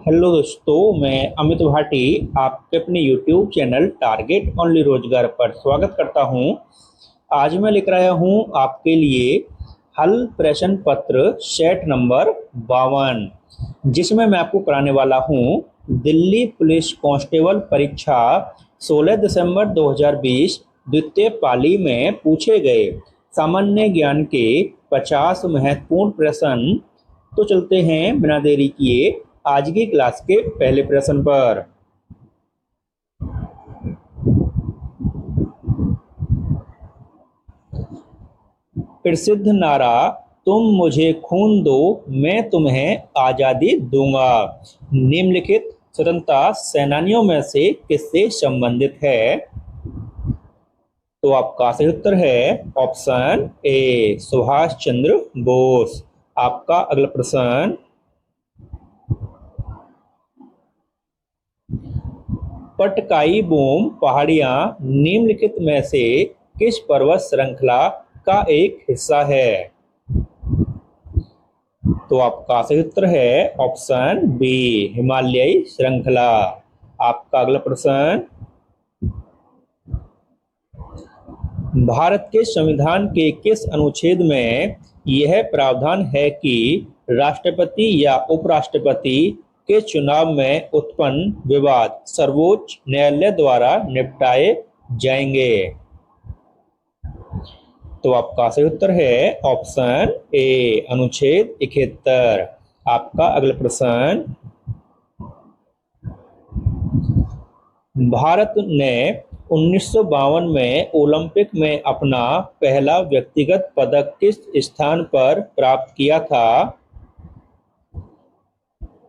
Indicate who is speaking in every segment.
Speaker 1: Hello दोस्तों, मैं अमित भाटी आपके अपने YouTube चैनल टारगेट ओनली रोजगार पर स्वागत करता हूं। आज मैं लेकर आया हूं आपके लिए हल प्रश्न पत्र सेट नंबर 52, जिसमें मैं आपको कराने वाला हूं दिल्ली पुलिस कांस्टेबल परीक्षा 16 दिसंबर 2020 द्वितीय पाली में पूछे गए सामान्य ज्ञान के 50 महत्वपूर्ण प्रश्न। तो चलते हैं बिना देरी किए आज की क्लास के पहले प्रश्न पर। प्रसिद्ध नारा तुम मुझे खून दो मैं तुम्हें आजादी दूंगा निम्नलिखित स्वतंत्रता सेनानियों में से किससे संबंधित है? तो आपका सही उत्तर है ऑप्शन ए, सुभाष चंद्र बोस। आपका अगला प्रश्न, पटकाई बूम पहाड़ियां निम्नलिखित में से किस पर्वत श्रृंखला का एक हिस्सा है? तो आपका सही उत्तर है ऑप्शन बी, हिमालयी श्रृंखला। आपका अगला प्रश्न, भारत के संविधान के किस अनुच्छेद में यह प्रावधान है कि राष्ट्रपति या उपराष्ट्रपति के चुनाव में उत्पन्न विवाद सर्वोच्च न्यायालय द्वारा निपटाए जाएंगे? तो आपका सही उत्तर है ऑप्शन ए, अनुच्छेद 71। आपका अगला प्रश्न, भारत ने 1952 में ओलंपिक में अपना पहला व्यक्तिगत पदक किस स्थान पर प्राप्त किया था?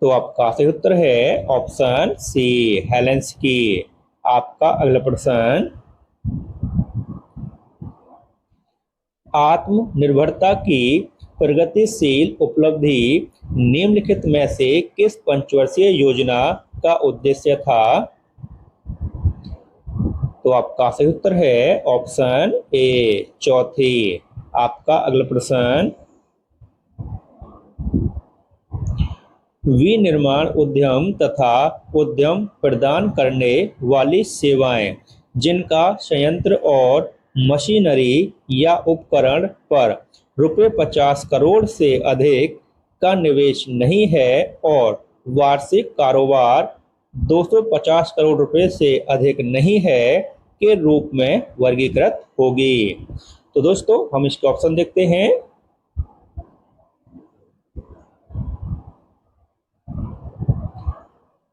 Speaker 1: तो आपका सही उत्तर है ऑप्शन सी, हेलेंसिकी। आपका अगला प्रश्न, आत्मनिर्भरता की प्रगतिशील उपलब्धि निम्नलिखित में से किस पंचवर्षीय योजना का उद्देश्य था? तो आपका सही उत्तर है ऑप्शन ए, चौथी। आपका अगला प्रश्न, विनिर्माण उद्यम तथा उद्यम प्रदान करने वाली सेवाएं जिनका संयंत्र और मशीनरी या उपकरण पर रुपए 50 करोड़ से अधिक का निवेश नहीं है और वार्षिक कारोबार 250 करोड़ रुपए से अधिक नहीं है के रूप में वर्गीकृत होगी। तो दोस्तों हम इसके ऑप्शन देखते हैं।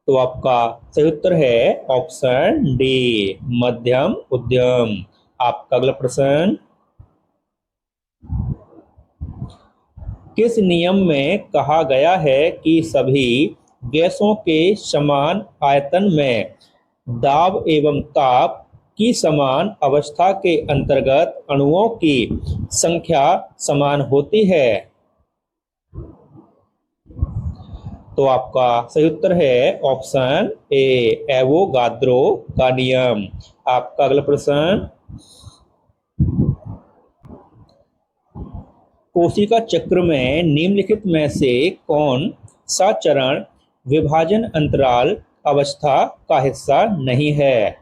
Speaker 1: तो आपका सही उत्तर है ऑप्शन डी, मध्यम उद्यम। आपका अगला प्रश्न, किस नियम में कहा गया है कि सभी गैसों के समान आयतन में दाब एवं ताप की समान अवस्था के अंतर्गत अणुओं की संख्या समान होती है? तो आपका सही उत्तर है ऑप्शन ए, एवोगाद्रो का नियम। आपका अगला प्रश्न, कोशिका चक्र में निम्नलिखित में से कौन सा चरण विभाजन अंतराल अवस्था का हिस्सा नहीं है?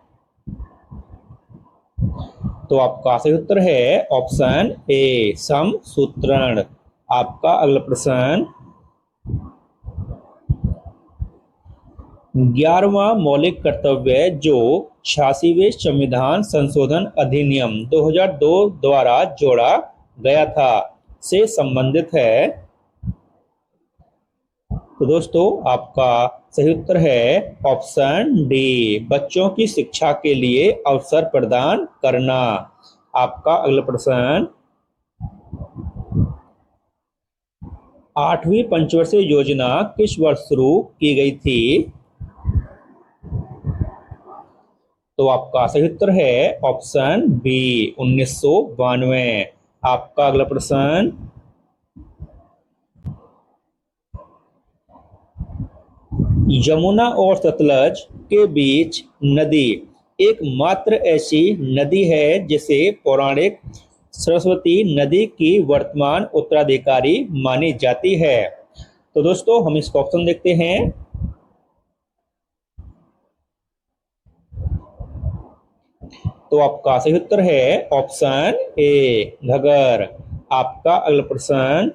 Speaker 1: तो आपका सही उत्तर है ऑप्शन ए, समसूत्रण। आपका अगला प्रश्न, 11वां मौलिक कर्तव्य जो 86वें संविधान संशोधन अधिनियम 2002 द्वारा जोड़ा गया था से संबंधित है? तो दोस्तों आपका सही उत्तर है ऑप्शन डी, बच्चों की शिक्षा के लिए अवसर प्रदान करना। आपका अगला प्रश्न, 8वीं पंचवर्षीय योजना किस वर्ष शुरू की गई थी? तो आपका सही उत्तर है ऑप्शन बी, 1992। आपका अगला प्रश्न, यमुना और सतलज के बीच नदी एकमात्र ऐसी नदी है जिसे पौराणिक सरस्वती नदी की वर्तमान उत्तराधिकारी मानी जाती है? तो दोस्तों हम इसका ऑप्शन देखते हैं। तो आपका सही उत्तर है ऑप्शन ए घगर। आपका अगला प्रश्न,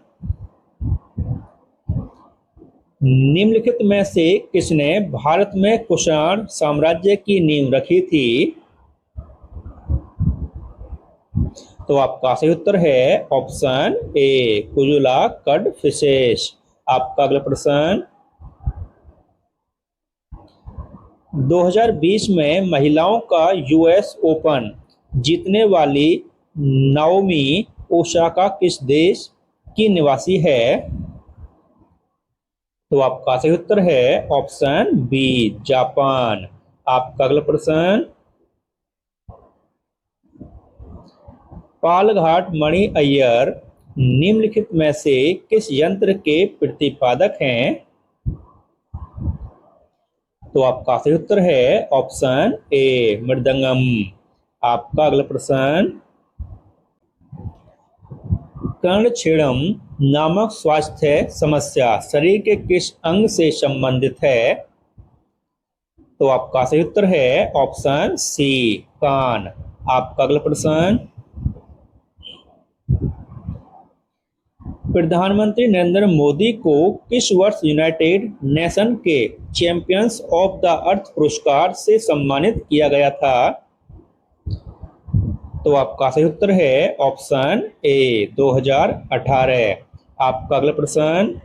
Speaker 1: निम्नलिखित में से किसने भारत में कुषाण साम्राज्य की नींव रखी थी? तो आपका सही उत्तर है ऑप्शन ए कुजुला कड़फिसेस। आपका अगला प्रश्न, 2020 में महिलाओं का यूएस ओपन जीतने वाली नाओमी ओसाका किस देश की निवासी है? तो आपका सही उत्तर है ऑप्शन बी जापान। आपका अगला प्रश्न, पालघाट मणि अय्यर निम्नलिखित में से किस यंत्र के प्रतिपादक हैं? तो आपका सही उत्तर है ऑप्शन ए मृदंगम। आपका अगला प्रश्न, कर्णछेदम नामक स्वास्थ्य समस्या शरीर के किस अंग से संबंधित है? तो आपका सही उत्तर है ऑप्शन सी कान। आपका अगला प्रश्न, प्रधानमंत्री नरेंद्र मोदी को किस वर्ष यूनाइटेड नेशन के चैंपियंस ऑफ द अर्थ पुरस्कार से सम्मानित किया गया था? तो आपका सही उत्तर है ऑप्शन ए 2018। आपका अगला प्रश्न,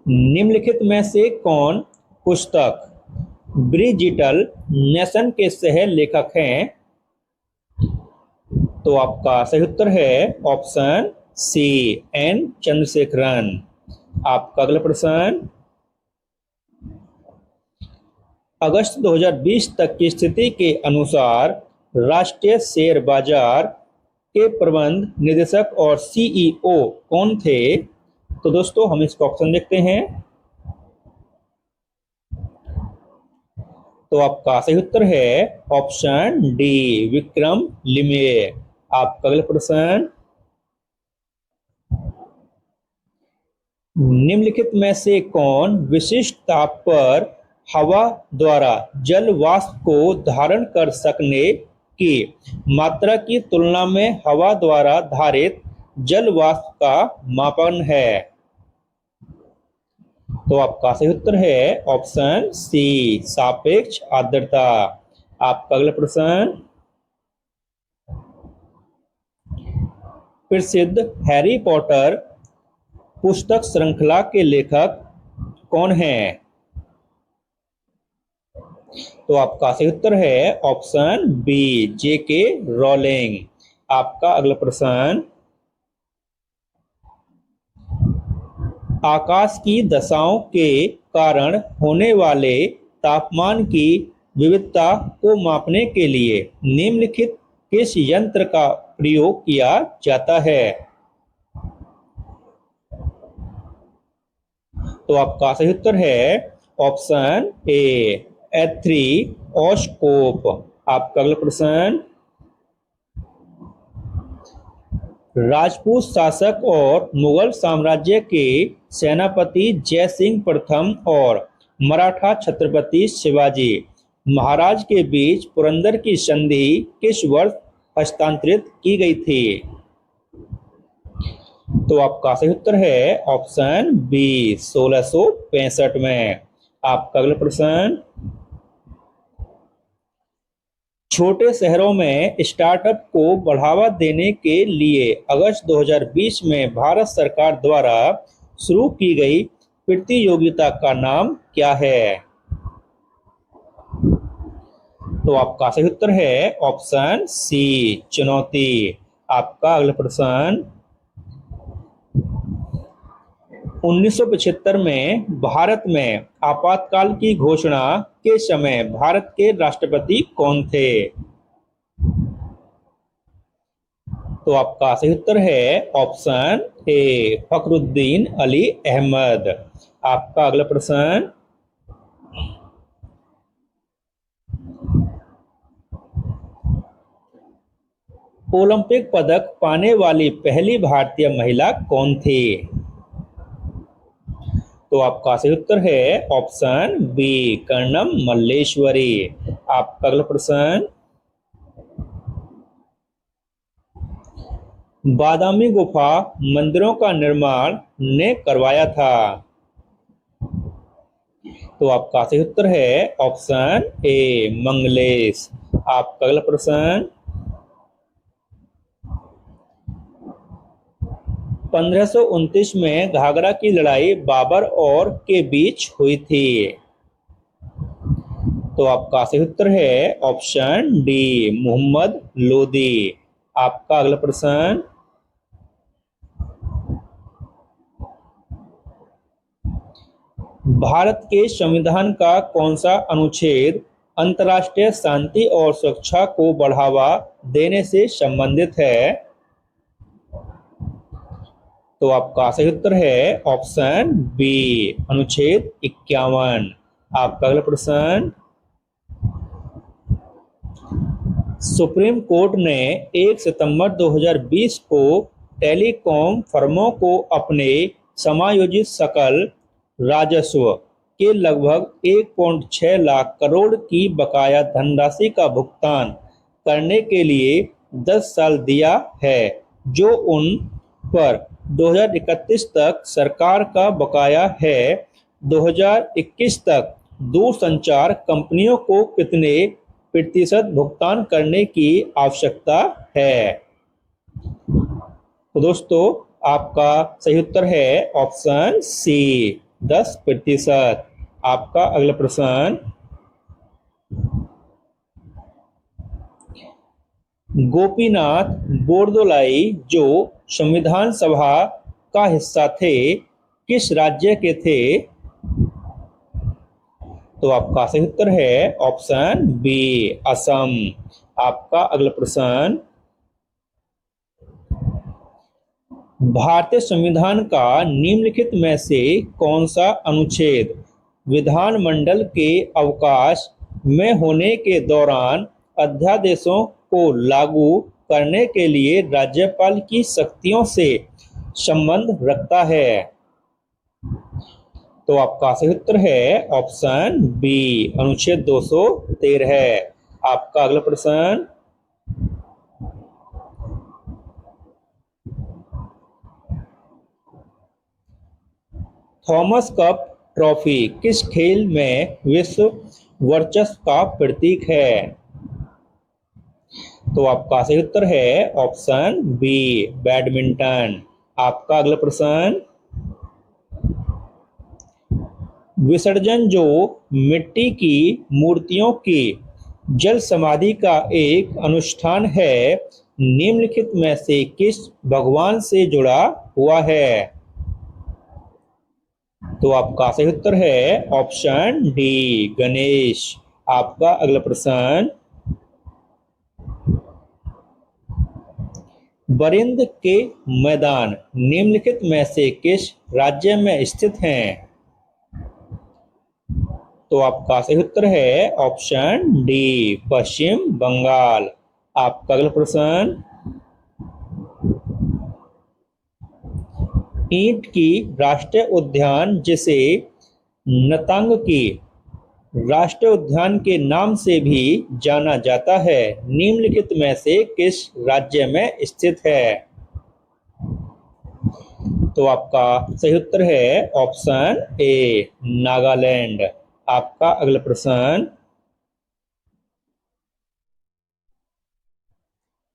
Speaker 1: निम्नलिखित में से कौन पुस्तक ब्रिजिटल नेशन के सह लेखक हैं? तो आपका सही उत्तर है ऑप्शन सी एन चंद्रशेखरन। आपका अगला प्रश्न, अगस्त 2020 तक की स्थिति के अनुसार राष्ट्रीय शेयर बाजार के प्रबंध निदेशक और सीईओ कौन थे? तो दोस्तों हम इसका ऑप्शन देखते हैं। तो आपका सही उत्तर है ऑप्शन डी विक्रम लिमये। आपका अगला प्रश्न, निम्नलिखित में से कौन विशिष्ट ताप पर हवा द्वारा जल वाष्प को धारण कर सकने की मात्रा की तुलना में हवा द्वारा धारित जल वाष्प का मापन है? तो आपका सही उत्तर है ऑप्शन सी सापेक्ष आर्द्रता। आपका अगला प्रश्न, प्रसिद्ध हैरी पॉटर पुस्तक श्रृंखला के लेखक कौन हैं? तो आपका सही उत्तर है ऑप्शन बी जेके रॉलिंग। आपका अगला प्रश्न, आकाश की दशाओं के कारण होने वाले तापमान की विविधता को मापने के लिए निम्नलिखित किस यंत्र का प्रयोग किया जाता है? तो आपका सही उत्तर है ऑप्शन ए एथ्री ऑस्कोप। आपका अगला प्रश्न, राजपूत शासक और मुगल साम्राज्य के सेनापति जयसिंह प्रथम और मराठा छत्रपति शिवाजी महाराज के बीच पुरंदर की संधि किस वर्ष हस्तांतरित की गई थी? तो आपका सही उत्तर है ऑप्शन बी 1665 में। आपका अगला प्रश्न, छोटे शहरों में स्टार्टअप को बढ़ावा देने के लिए अगस्त 2020 में भारत सरकार द्वारा शुरू की गई प्रतियोगिता का नाम क्या है? तो आपका सही उत्तर है ऑप्शन सी चुनौती। आपका अगला प्रश्न, 1975 में भारत में आपातकाल की घोषणा के समय भारत के राष्ट्रपति कौन थे? तो आपका सही उत्तर है ऑप्शन ए फखरुद्दीन अली अहमद। आपका अगला प्रश्न, ओलंपिक पदक पाने वाली पहली भारतीय महिला कौन थी? तो आपका सही उत्तर है ऑप्शन बी कर्णम मल्लेश्वरी। आपका अगला प्रश्न, बादामी गुफा मंदिरों का निर्माण ने करवाया था? तो आपका सही उत्तर है ऑप्शन ए मंगलेश। आपका अगला प्रश्न, 1529 में घाघरा की लड़ाई बाबर और के बीच हुई थी? तो आपका सही उत्तर है ऑप्शन डी मोहम्मद लोदी। आपका अगला प्रश्न, भारत के संविधान का कौन सा अनुच्छेद अंतर्राष्ट्रीय शांति और सुरक्षा को बढ़ावा देने से संबंधित है? तो आपका सही उत्तर है ऑप्शन बी अनुच्छेद 51। आपका अगला प्रश्न, सुप्रीम कोर्ट ने 1 सितंबर 2020 को टेलीकॉम फर्मों को अपने समायोजित सकल राजस्व के लगभग 1.6 लाख करोड़ की बकाया धनराशि का भुगतान करने के लिए 10 साल दिया है, जो उन पर 2031 तक सरकार का बकाया है। 2021 तक दूरसंचार कंपनियों को कितने प्रतिशत भुगतान करने की आवश्यकता है? तो दोस्तों आपका सही उत्तर है ऑप्शन सी 10%। आपका अगला प्रश्न, गोपीनाथ बोरदोलाई जो संविधान सभा का हिस्सा थे, किस राज्य के थे? तो आपका सही उत्तर है ऑप्शन बी असम। आपका अगला प्रश्न, भारतीय संविधान का निम्नलिखित में से कौन सा अनुच्छेद विधानमंडल के अवकाश में होने के दौरान अध्यादेशों को लागू करने के लिए राज्यपाल की शक्तियों से संबंध रखता है? तो आपका सही उत्तर है ऑप्शन बी अनुच्छेद 213। आपका अगला प्रश्न, थॉमस कप ट्रॉफी किस खेल में विश्व वर्चस्व का प्रतीक है? तो आपका सही उत्तर है ऑप्शन बी बैडमिंटन। आपका अगला प्रश्न, विसर्जन जो मिट्टी की मूर्तियों की जल समाधि का एक अनुष्ठान है, निम्नलिखित में से किस भगवान से जुड़ा हुआ है? तो आपका सही उत्तर है ऑप्शन डी गणेश। आपका अगला प्रश्न, बरिंद के मैदान निम्नलिखित में से किस राज्य में स्थित हैं? तो आपका सही उत्तर है ऑप्शन डी पश्चिम बंगाल। आपका अगला प्रश्न, ईंट की राष्ट्रीय उद्यान जिसे नतांग की राष्ट्रीय उद्यान के नाम से भी जाना जाता है, निम्नलिखित में से किस राज्य में स्थित है? तो आपका सही उत्तर है ऑप्शन ए नागालैंड। आपका अगला प्रश्न,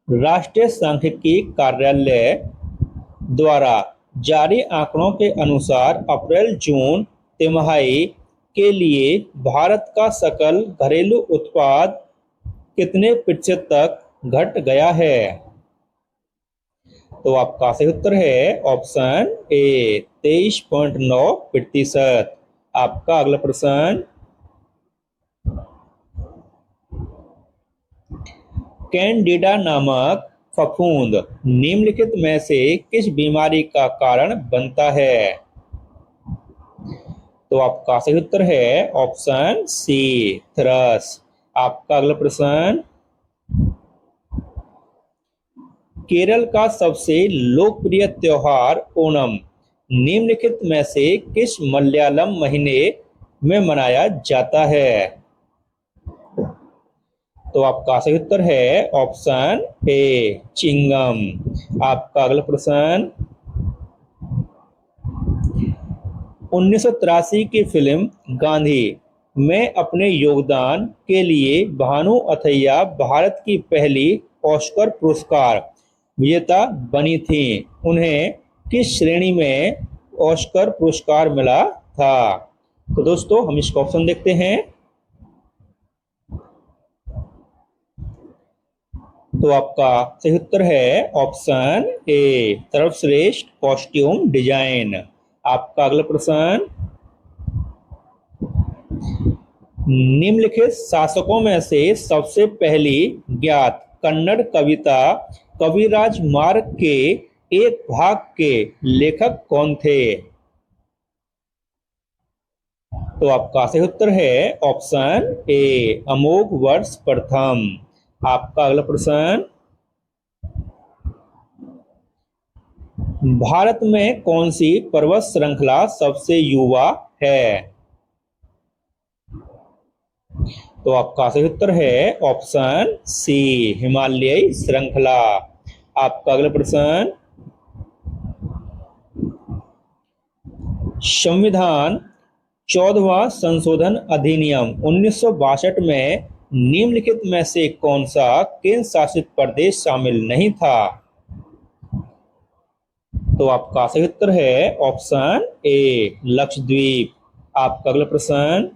Speaker 1: राष्ट्रीय सांख्यिकी कार्यालय द्वारा जारी आंकड़ों के अनुसार अप्रैल जून तिमाही के लिए भारत का सकल घरेलू उत्पाद कितने प्रतिशत तक घट गया है? तो आपका सही उत्तर है ऑप्शन ए 23.9%। आपका अगला प्रश्न, कैंडिडा नामक फफूंद निम्नलिखित में से किस बीमारी का कारण बनता है? तो आपका सही उत्तर है ऑप्शन सी थ्रस। आपका अगला प्रश्न, केरल का सबसे लोकप्रिय त्योहार ओणम निम्नलिखित में से किस मलयालम महीने में मनाया जाता है? तो आपका सही उत्तर है ऑप्शन ए चिंगम। आपका अगला प्रश्न, 1983 की फिल्म गांधी में अपने योगदान के लिए भानु अथैया भारत की पहली ऑस्कर पुरस्कार विजेता बनी थी। उन्हें किस श्रेणी में ऑस्कर पुरस्कार मिला था? तो दोस्तों हम इसका ऑप्शन देखते हैं। तो आपका सही उत्तर है ऑप्शन ए सर्वश्रेष्ठ कॉस्ट्यूम डिजाइन। आपका अगला प्रश्न, निम्नलिखित शासकों में से सबसे पहली ज्ञात कन्नड़ कविता कविराज मार्ग के एक भाग के लेखक कौन थे? तो आपका सही उत्तर है ऑप्शन ए अमोघ वर्ष प्रथम। आपका अगला प्रश्न, भारत में कौन सी पर्वत श्रृंखला सबसे युवा है? तो आपका सही उत्तर है ऑप्शन सी हिमालयी श्रृंखला। आपका अगला प्रश्न, संविधान 14वां संशोधन अधिनियम 1962 में निम्नलिखित में से कौन सा केंद्र शासित प्रदेश शामिल नहीं था? तो आपका सही उत्तर है ऑप्शन ए लक्षद्वीप। आपका अगला प्रश्न,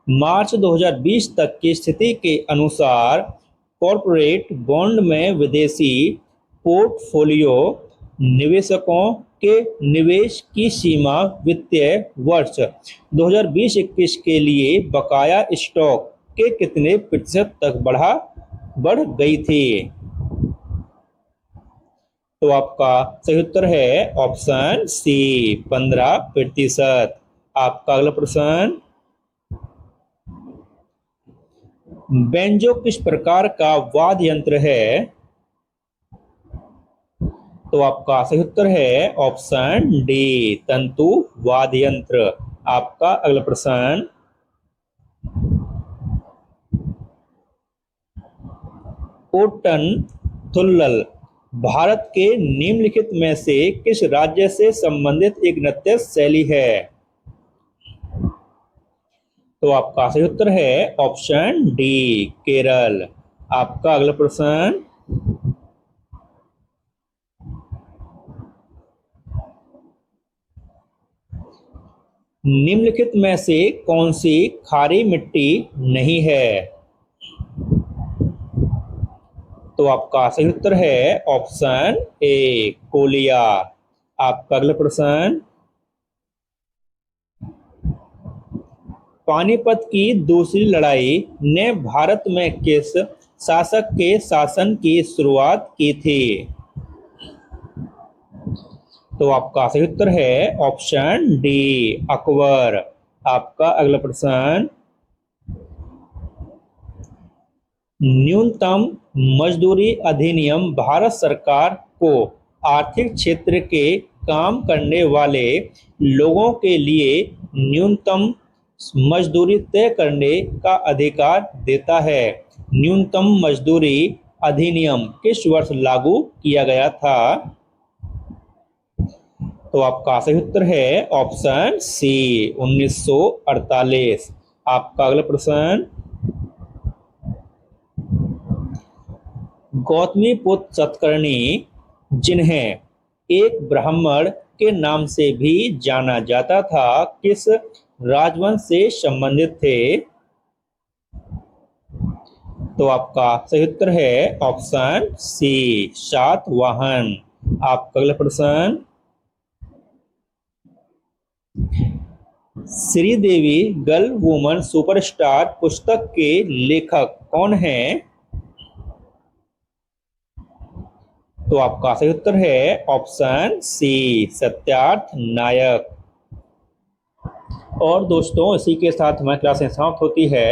Speaker 1: मार्च 2020 तक की स्थिति के अनुसार कॉर्पोरेट बॉन्ड में विदेशी पोर्टफोलियो निवेशकों के निवेश की सीमा वित्तीय वर्ष 2020-21 के लिए बकाया स्टॉक के कितने प्रतिशत तक बढ़ गई थी? तो आपका सही उत्तर है ऑप्शन सी 15%। आपका अगला प्रश्न, बेंजो किस प्रकार का वाद्य यंत्र है? तो आपका सही उत्तर है ऑप्शन डी तंतु वाद्य यंत्र। आपका अगला प्रश्न, ओटन थुल्लल भारत के निम्नलिखित में से किस राज्य से संबंधित एक नृत्य शैली है? तो आपका सही उत्तर है ऑप्शन डी केरल। आपका अगला प्रश्न, निम्नलिखित में से कौन सी खारी मिट्टी नहीं है? तो आपका सही उत्तर है ऑप्शन ए कोलिया। आपका अगला प्रश्न, पानीपत की दूसरी लड़ाई ने भारत में किस शासक के शासन की शुरुआत की थी? तो आपका सही उत्तर है ऑप्शन डी अकबर। आपका अगला प्रश्न, न्यूनतम मजदूरी अधिनियम भारत सरकार को आर्थिक क्षेत्र के काम करने वाले लोगों के लिए न्यूनतम मजदूरी तय करने का अधिकार देता है। न्यूनतम मजदूरी अधिनियम किस वर्ष लागू किया गया था? तो आपका सही उत्तर है ऑप्शन सी 1948। आपका अगला प्रश्न, गौतमीपुत्र सतकर्णी जिन्हें एक ब्राह्मण के नाम से भी जाना जाता था किस राजवंश से संबंधित थे? तो आपका सही उत्तर है ऑप्शन सी सातवाहन। आपका अगला प्रश्न, श्रीदेवी गर्ल वुमन सुपरस्टार पुस्तक के लेखक कौन हैं? तो आपका सही उत्तर है ऑप्शन सी सत्यार्थ नायक। और दोस्तों इसी के साथ हमारी क्लास समाप्त होती है।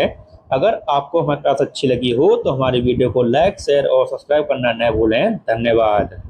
Speaker 1: अगर आपको हमारी क्लास अच्छी लगी हो तो हमारी वीडियो को लाइक शेयर और सब्सक्राइब करना न भूलें। धन्यवाद।